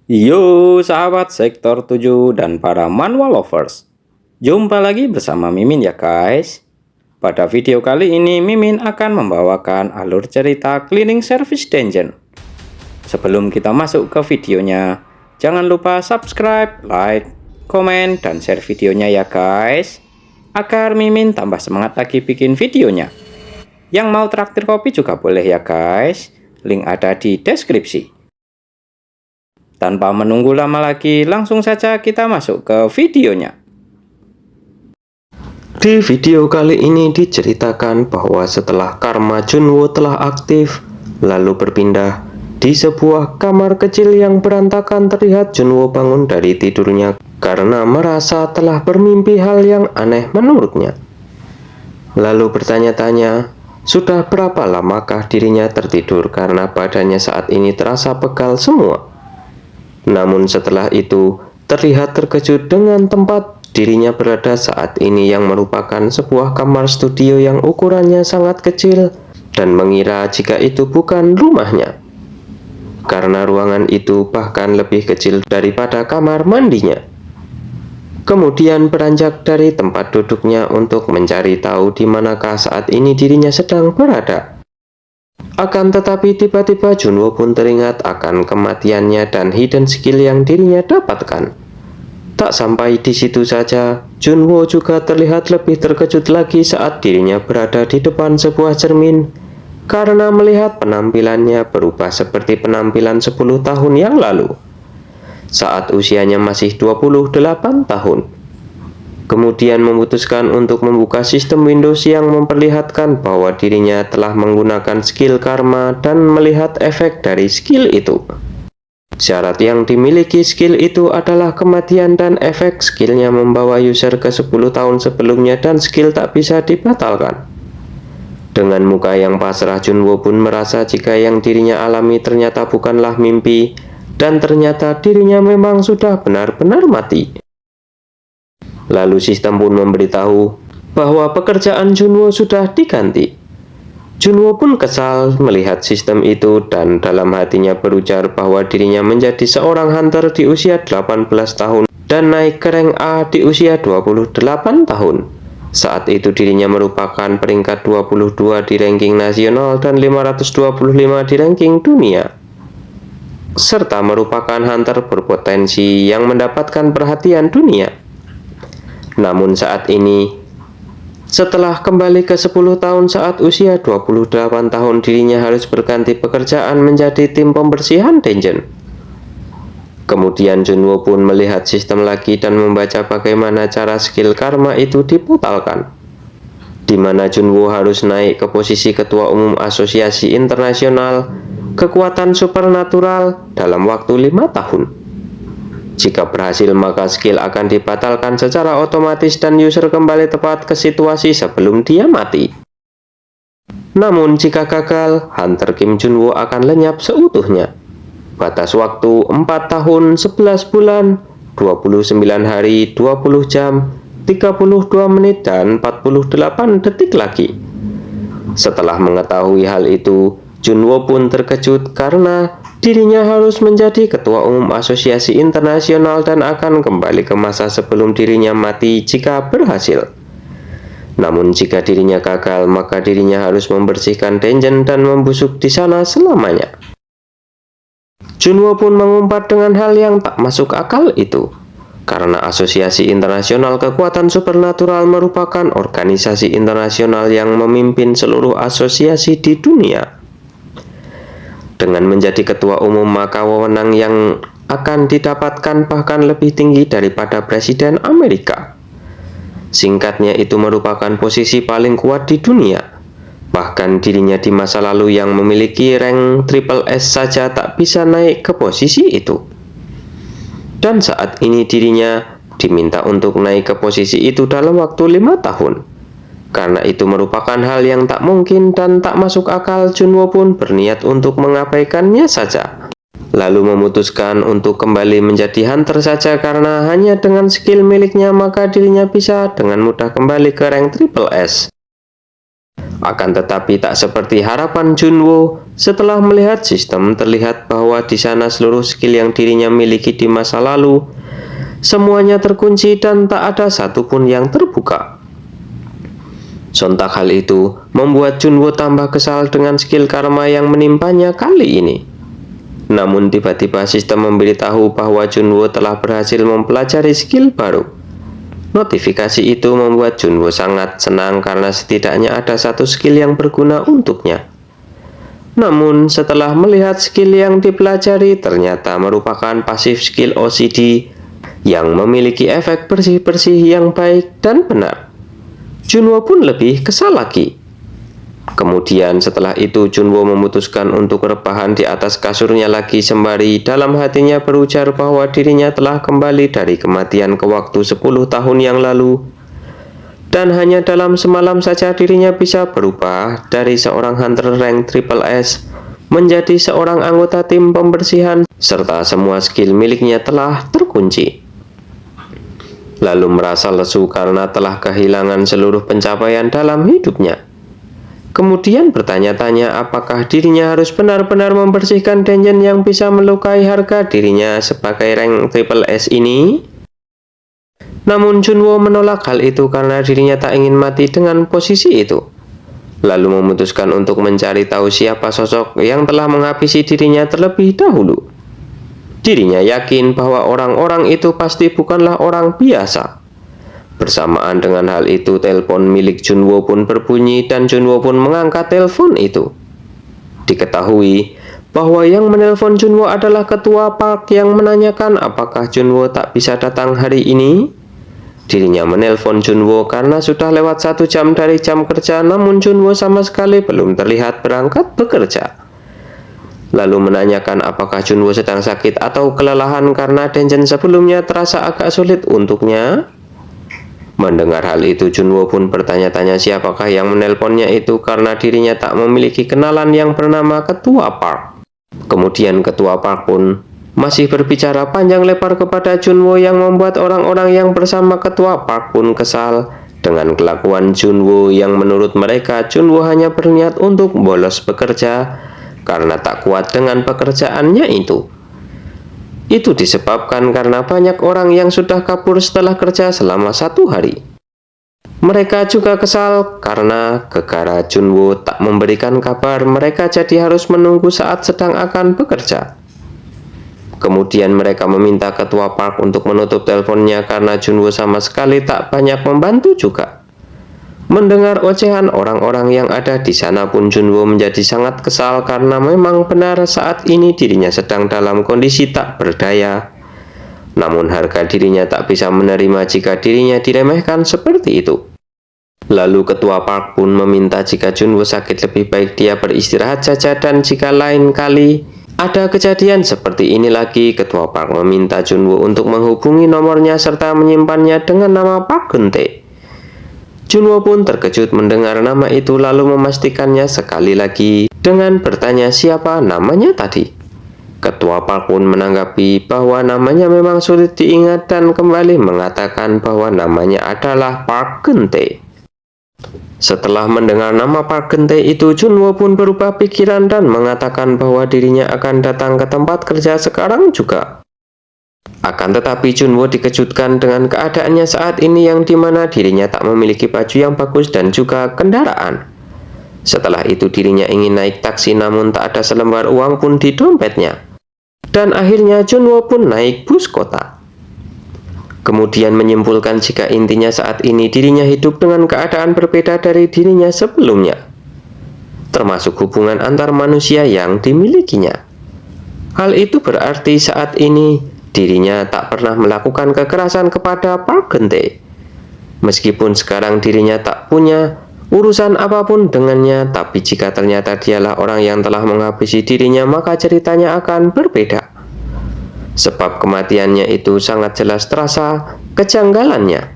Yo sahabat sektor 7 dan para manual lovers. Jumpa lagi bersama Mimin ya guys. Pada video kali ini Mimin akan membawakan alur cerita Cleaning Service Dungeon. Sebelum kita masuk ke videonya, jangan lupa subscribe, like, komen, dan share videonya ya guys, agar Mimin tambah semangat lagi bikin videonya. Yang mau traktir kopi juga boleh ya guys, link ada di deskripsi. Tanpa menunggu lama lagi, langsung saja kita masuk ke videonya. Di video kali ini diceritakan bahwa setelah karma Junwo telah aktif, lalu berpindah, di sebuah kamar kecil yang berantakan terlihat Junwo bangun dari tidurnya karena merasa telah bermimpi hal yang aneh menurutnya. Lalu bertanya-tanya, sudah berapa lamakah dirinya tertidur karena badannya saat ini terasa pegal semua. Namun setelah itu, terlihat terkejut dengan tempat dirinya berada saat ini yang merupakan sebuah kamar studio yang ukurannya sangat kecil dan mengira jika itu bukan rumahnya. Karena ruangan itu bahkan lebih kecil daripada kamar mandinya. Kemudian beranjak dari tempat duduknya untuk mencari tahu di manakah saat ini dirinya sedang berada. Akan tetapi tiba-tiba Junwo pun teringat akan kematiannya dan hidden skill yang dirinya dapatkan. Tak sampai di situ saja, Junwo juga terlihat lebih terkejut lagi saat dirinya berada di depan sebuah cermin karena melihat penampilannya berubah seperti penampilan 10 tahun yang lalu saat usianya masih 28 tahun. Kemudian memutuskan untuk membuka sistem Windows yang memperlihatkan bahwa dirinya telah menggunakan skill karma dan melihat efek dari skill itu. Syarat yang dimiliki skill itu adalah kematian dan efek skillnya membawa user ke 10 tahun sebelumnya dan skill tak bisa dibatalkan. Dengan muka yang pasrah, Junwo pun merasa jika yang dirinya alami ternyata bukanlah mimpi dan ternyata dirinya memang sudah benar-benar mati. Lalu sistem pun memberitahu bahwa pekerjaan Junwo sudah diganti. Junwo pun kesal melihat sistem itu dan dalam hatinya berujar bahwa dirinya menjadi seorang hunter di usia 18 tahun dan naik ke rank A di usia 28 tahun. Saat itu dirinya merupakan peringkat 22 di ranking nasional dan 525 di ranking dunia, serta merupakan hunter berpotensi yang mendapatkan perhatian dunia. Namun saat ini, setelah kembali ke 10 tahun saat usia 28 tahun, dirinya harus berganti pekerjaan menjadi tim pembersihan dungeon. Kemudian Junwo pun melihat sistem lagi dan membaca bagaimana cara skill karma itu dibatalkan, di mana Junwo harus naik ke posisi ketua umum asosiasi internasional kekuatan supernatural dalam waktu 5 tahun. Jika berhasil maka skill akan dibatalkan secara otomatis dan user kembali tepat ke situasi sebelum dia mati. Namun jika gagal, Hunter Kim Junwo akan lenyap seutuhnya. Batas waktu 4 tahun 11 bulan 29 hari 20 jam 32 menit dan 48 detik lagi. Setelah mengetahui hal itu, Junwo pun terkejut karena dirinya harus menjadi ketua umum asosiasi internasional dan akan kembali ke masa sebelum dirinya mati jika berhasil. Namun jika dirinya gagal, maka dirinya harus membersihkan dungeon dan membusuk di sana selamanya. Junwo pun mengumpat dengan hal yang tak masuk akal itu, karena Asosiasi Internasional Kekuatan Supernatural merupakan organisasi internasional yang memimpin seluruh asosiasi di dunia. Dengan menjadi ketua umum, maka wewenang yang akan didapatkan bahkan lebih tinggi daripada Presiden Amerika. Singkatnya, itu merupakan posisi paling kuat di dunia. Bahkan dirinya di masa lalu yang memiliki rank triple S saja tak bisa naik ke posisi itu. Dan saat ini dirinya diminta untuk naik ke posisi itu dalam waktu 5 tahun. Karena itu merupakan hal yang tak mungkin dan tak masuk akal, Junwo pun berniat untuk mengabaikannya saja. Lalu memutuskan untuk kembali menjadi hunter saja karena hanya dengan skill miliknya maka dirinya bisa dengan mudah kembali ke rank triple S. Akan tetapi tak seperti harapan Junwo, Setelah melihat sistem, terlihat bahwa di sana seluruh skill yang dirinya miliki di masa lalu semuanya terkunci dan tak ada satupun yang terbuka. Sontak hal itu membuat Junwo tambah kesal dengan skill karma yang menimpanya kali ini. Namun tiba-tiba sistem memberitahu bahwa Junwo telah berhasil mempelajari skill baru. Notifikasi itu membuat Junwo sangat senang karena setidaknya ada satu skill yang berguna untuknya. Namun setelah melihat skill yang dipelajari ternyata merupakan pasif skill OCD yang memiliki efek bersih-bersih yang baik dan benar. Junwo pun lebih kesal lagi. Kemudian setelah itu Junwo memutuskan untuk rebahan di atas kasurnya lagi sembari dalam hatinya berujar bahwa dirinya telah kembali dari kematian ke waktu 10 tahun yang lalu. Dan hanya dalam semalam saja dirinya bisa berubah dari seorang hunter rank triple S menjadi seorang anggota tim pembersihan serta semua skill miliknya telah terkunci. Lalu merasa lesu karena telah kehilangan seluruh pencapaian dalam hidupnya. Kemudian bertanya-tanya apakah dirinya harus benar-benar membersihkan dungeon yang bisa melukai harga dirinya sebagai rank triple S ini? Namun Junwo menolak hal itu karena dirinya tak ingin mati dengan posisi itu. Lalu memutuskan untuk mencari tahu siapa sosok yang telah menghabisi dirinya terlebih dahulu. Dirinya yakin bahwa orang-orang itu pasti bukanlah orang biasa. Bersamaan dengan hal itu, telepon milik Junwo pun berbunyi dan Junwo pun mengangkat telepon itu. Diketahui bahwa yang menelpon Junwo adalah ketua park yang menanyakan apakah Junwo tak bisa datang hari ini. Dirinya menelpon Junwo karena sudah lewat 1 jam dari jam kerja, namun Junwo sama sekali belum terlihat berangkat bekerja. Lalu menanyakan apakah Junwo sedang sakit atau kelelahan karena dungeon sebelumnya terasa agak sulit untuknya. Mendengar hal itu, Junwo pun bertanya-tanya siapakah yang menelponnya itu karena dirinya tak memiliki kenalan yang bernama ketua park. Kemudian ketua park pun masih berbicara panjang lebar kepada Junwo yang membuat orang-orang yang bersama ketua park pun kesal dengan kelakuan Junwo yang menurut mereka Junwo hanya berniat untuk bolos bekerja karena tak kuat dengan pekerjaannya itu. Itu disebabkan karena banyak orang yang sudah kabur setelah kerja selama 1 hari. Mereka juga kesal karena gara-gara Junwo tak memberikan kabar, mereka jadi harus menunggu saat sedang akan bekerja. Kemudian mereka meminta ketua park untuk menutup teleponnya karena Junwo sama sekali tak banyak membantu juga. Mendengar ocehan orang-orang yang ada di sana pun Junwo menjadi sangat kesal karena memang benar saat ini dirinya sedang dalam kondisi tak berdaya. Namun harga dirinya tak bisa menerima jika dirinya diremehkan seperti itu. Lalu ketua park pun meminta jika Junwo sakit lebih baik dia beristirahat saja dan jika lain kali ada kejadian seperti ini lagi, ketua park meminta Junwo untuk menghubungi nomornya serta menyimpannya dengan nama Park Gente. Junwo pun terkejut mendengar nama itu lalu memastikannya sekali lagi dengan bertanya siapa namanya tadi. Ketua park pun menanggapi bahwa namanya memang sulit diingat dan kembali mengatakan bahwa namanya adalah Park Gente. Setelah mendengar nama Park Gente itu, Junwo pun berubah pikiran dan mengatakan bahwa dirinya akan datang ke tempat kerja sekarang juga. Akan tetapi Junwo dikejutkan dengan keadaannya saat ini yang dimana dirinya tak memiliki baju yang bagus dan juga kendaraan. Setelah itu dirinya ingin naik taksi namun tak ada selembar uang pun di dompetnya. Dan akhirnya Junwo pun naik bus kota. Kemudian menyimpulkan jika intinya saat ini dirinya hidup dengan keadaan berbeda dari dirinya sebelumnya, termasuk hubungan antar manusia yang dimilikinya. Hal itu berarti saat ini dirinya tak pernah melakukan kekerasan kepada Park Gente. Meskipun sekarang dirinya tak punya urusan apapun dengannya, tapi jika ternyata dialah orang yang telah menghabisi dirinya, maka ceritanya akan berbeda. Sebab kematiannya itu sangat jelas terasa kejanggalannya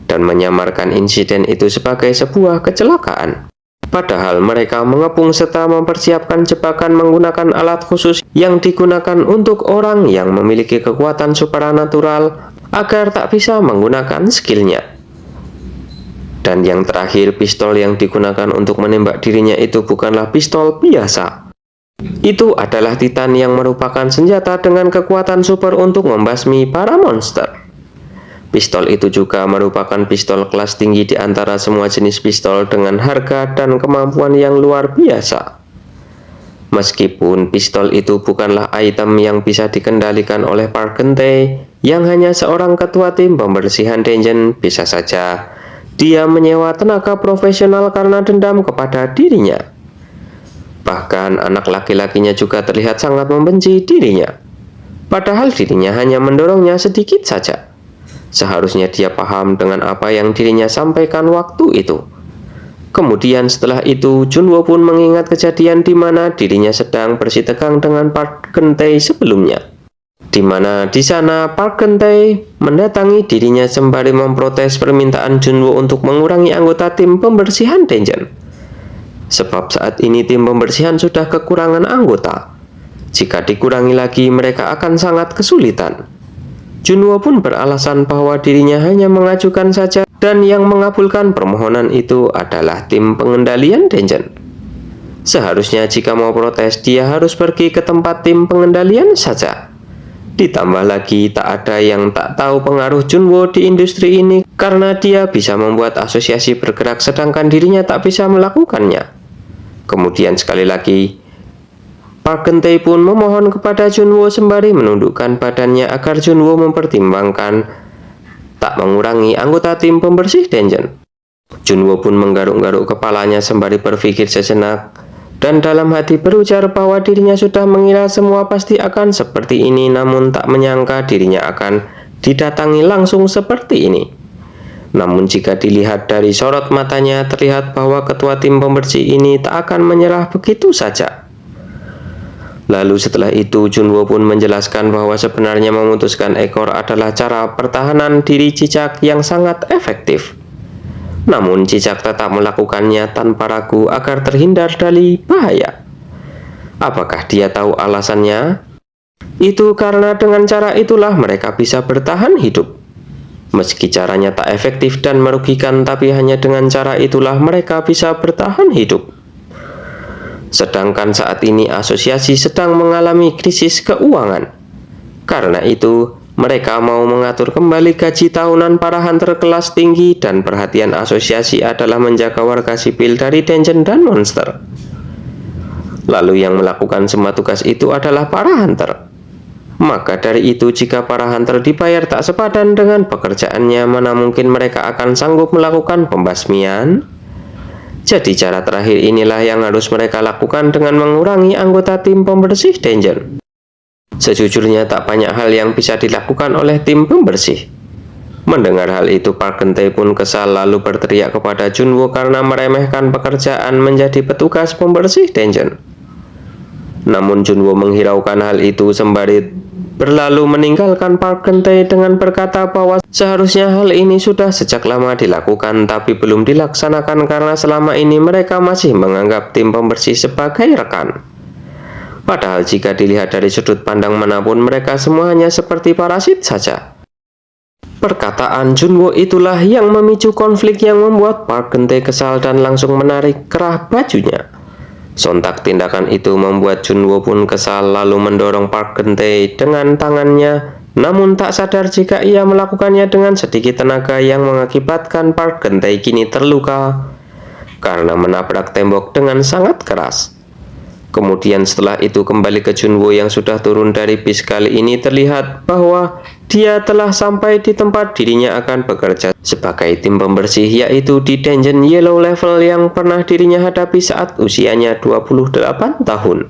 dan menyamarkan insiden itu sebagai sebuah kecelakaan. Padahal mereka mengepung serta mempersiapkan jebakan menggunakan alat khusus yang digunakan untuk orang yang memiliki kekuatan supranatural agar tak bisa menggunakan skillnya. Dan yang terakhir, pistol yang digunakan untuk menembak dirinya itu bukanlah pistol biasa, Itu adalah Titan yang merupakan senjata dengan kekuatan super untuk membasmi para monster. Pistol itu juga merupakan pistol kelas tinggi di antara semua jenis pistol dengan harga dan kemampuan yang luar biasa. Meskipun pistol itu bukanlah item yang bisa dikendalikan oleh Park Geun-tae, yang hanya seorang ketua tim pembersihan dungeon, bisa saja dia menyewa tenaga profesional karena dendam kepada dirinya. Bahkan anak laki-lakinya juga terlihat sangat membenci dirinya. Padahal dirinya hanya mendorongnya sedikit saja. Seharusnya dia paham dengan apa yang dirinya sampaikan waktu itu. Kemudian setelah itu, Junwo pun mengingat kejadian di mana dirinya sedang bersitegang dengan Park Geun-tae sebelumnya. Di mana di sana Park Geun-tae mendatangi dirinya sembari memprotes permintaan Junwo untuk mengurangi anggota tim pembersihan dungeon. Sebab saat ini tim pembersihan sudah kekurangan anggota. Jika dikurangi lagi, mereka akan sangat kesulitan. Junwo pun beralasan bahwa dirinya hanya mengajukan saja dan yang mengabulkan permohonan itu adalah tim pengendalian dungeon. Seharusnya jika mau protes, dia harus pergi ke tempat tim pengendalian saja. Ditambah lagi tak ada yang tak tahu pengaruh Junwo di industri ini karena dia bisa membuat asosiasi bergerak sedangkan dirinya tak bisa melakukannya. Kemudian sekali lagi, Park Geun-tae pun memohon kepada Junwo sembari menundukkan badannya agar Junwo mempertimbangkan tak mengurangi anggota tim pembersih dungeon. Junwo pun menggaruk-garuk kepalanya sembari berpikir sejenak dan dalam hati berujar bahwa dirinya sudah mengira semua pasti akan seperti ini, namun tak menyangka dirinya akan didatangi langsung seperti ini. Namun jika dilihat dari sorot matanya, terlihat bahwa ketua tim pembersih ini tak akan menyerah begitu saja. Lalu setelah itu Junwo pun menjelaskan bahwa sebenarnya memutuskan ekor adalah cara pertahanan diri cicak yang sangat efektif. Namun cicak tetap melakukannya tanpa ragu agar terhindar dari bahaya. Apakah dia tahu alasannya? Itu karena dengan cara itulah mereka bisa bertahan hidup. Meski caranya tak efektif dan merugikan, tapi hanya dengan cara itulah mereka bisa bertahan hidup. Sedangkan saat ini asosiasi sedang mengalami krisis keuangan. Karena itu, mereka mau mengatur kembali gaji tahunan para hunter kelas tinggi dan perhatian asosiasi adalah menjaga warga sipil dari dungeon dan monster. Lalu yang melakukan semua tugas itu adalah para hunter. Maka dari itu, jika para hunter dibayar tak sepadan dengan pekerjaannya, mana mungkin mereka akan sanggup melakukan pembasmian? Jadi cara terakhir inilah yang harus mereka lakukan dengan mengurangi anggota tim pembersih dungeon. Sejujurnya tak banyak hal yang bisa dilakukan oleh tim pembersih. Mendengar hal itu, Park Geun-tae pun kesal lalu berteriak kepada Junwo karena meremehkan pekerjaan menjadi petugas pembersih dungeon. Namun Junwo menghiraukan hal itu sembari berlalu meninggalkan Park Geun-tae dengan berkata bahwa seharusnya hal ini sudah sejak lama dilakukan tapi belum dilaksanakan karena selama ini mereka masih menganggap tim pembersih sebagai rekan. Padahal jika dilihat dari sudut pandang manapun, mereka semua hanya seperti parasit saja. Perkataan Junwo itulah yang memicu konflik yang membuat Park Geun-tae kesal dan langsung menarik kerah bajunya. Sontak tindakan itu membuat Junwo pun kesal lalu mendorong Park Geun-tae dengan tangannya, namun tak sadar jika ia melakukannya dengan sedikit tenaga yang mengakibatkan Park Geun-tae kini terluka karena menabrak tembok dengan sangat keras. Kemudian setelah itu kembali ke Junwo yang sudah turun dari bis. Kali ini terlihat bahwa dia telah sampai di tempat dirinya akan bekerja sebagai tim pembersih, yaitu di dungeon yellow level yang pernah dirinya hadapi saat usianya 28 tahun.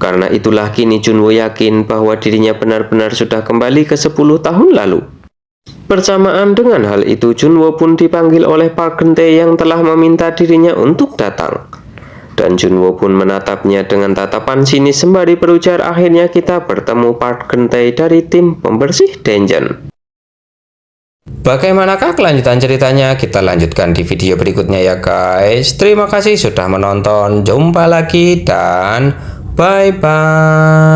Karena itulah kini Junwo yakin bahwa dirinya benar-benar sudah kembali ke 10 tahun lalu. Bersamaan dengan hal itu, Junwo pun dipanggil oleh Park Geun-tae yang telah meminta dirinya untuk datang. Dan Junwo pun menatapnya dengan tatapan sinis sembari berujar, akhirnya kita bertemu Park Geun-tae dari tim pembersih dungeon. Bagaimanakah kelanjutan ceritanya? Kita lanjutkan di video berikutnya ya guys. Terima kasih sudah menonton. Jumpa lagi dan bye-bye.